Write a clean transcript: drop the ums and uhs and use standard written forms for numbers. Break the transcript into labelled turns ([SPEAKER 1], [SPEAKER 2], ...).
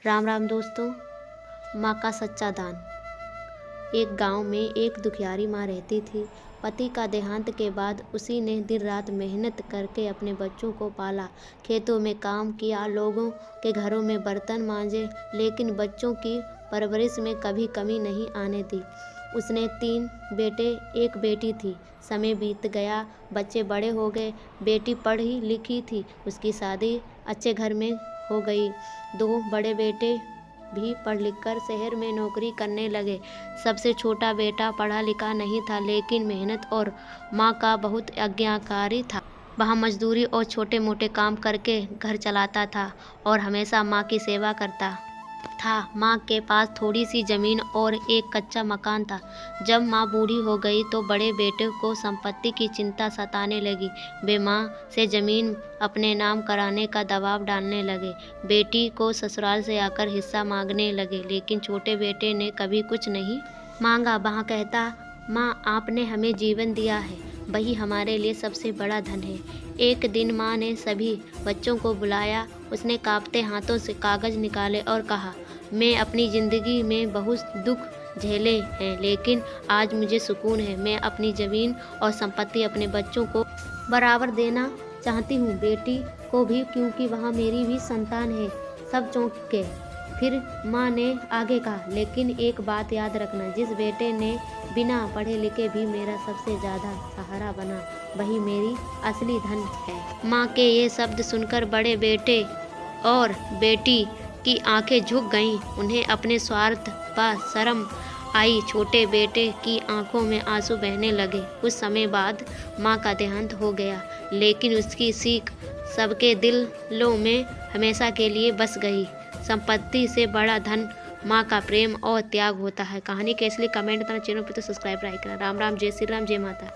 [SPEAKER 1] राम राम दोस्तों। माँ का सच्चा दान। एक गांव में एक दुखियारी माँ रहती थी। पति का देहांत के बाद उसी ने दिन रात मेहनत करके अपने बच्चों को पाला, खेतों में काम किया, लोगों के घरों में बर्तन मांजे, लेकिन बच्चों की परवरिश में कभी कमी नहीं आने दी। उसने 3 बेटे, 1 बेटी थी। समय बीत गया, बच्चे बड़े हो गए। बेटी पढ़ी लिखी थी, उसकी शादी अच्छे घर में हो गई। 2 बड़े बेटे भी पढ़ लिख कर शहर में नौकरी करने लगे। सबसे छोटा बेटा पढ़ा लिखा नहीं था, लेकिन मेहनत और माँ का बहुत आज्ञाकारी था। वह मजदूरी और छोटे मोटे काम करके घर चलाता था और हमेशा माँ की सेवा करता था। माँ के पास थोड़ी सी जमीन और एक कच्चा मकान था। जब माँ बूढ़ी हो गई तो बड़े बेटे को संपत्ति की चिंता सताने लगी। वे माँ से जमीन अपने नाम कराने का दबाव डालने लगे। बेटी को ससुराल से आकर हिस्सा मांगने लगे, लेकिन छोटे बेटे ने कभी कुछ नहीं मांगा। वहाँ कहता, माँ आपने हमें जीवन दिया है, वही हमारे लिए सबसे बड़ा धन है। एक दिन माँ ने सभी बच्चों को बुलाया। उसने कांपते हाथों से कागज निकाले और कहा, मैं अपनी ज़िंदगी में बहुत दुख झेले हैं, लेकिन आज मुझे सुकून है। मैं अपनी ज़मीन और संपत्ति अपने बच्चों को बराबर देना चाहती हूँ, बेटी को भी, क्योंकि वह मेरी भी संतान है। सब चौंक गए। फिर माँ ने आगे कहा, लेकिन एक बात याद रखना, जिस बेटे ने बिना पढ़े लिखे भी मेरा सबसे ज़्यादा सहारा बना, वही मेरी असली धन है। माँ के ये शब्द सुनकर बड़े बेटे और बेटी की आंखें झुक गईं। उन्हें अपने स्वार्थ पर शर्म आई। छोटे बेटे की आंखों में आंसू बहने लगे। कुछ समय बाद माँ का देहांत हो गया, लेकिन उसकी सीख सबके दिलों में हमेशा के लिए बस गई। संपत्ति से बड़ा धन माँ का प्रेम और त्याग होता है। कहानी कैसी लगी कमेंट करना, चैनल पर तो सब्सक्राइब करना। राम राम, जय श्री राम, जय माता।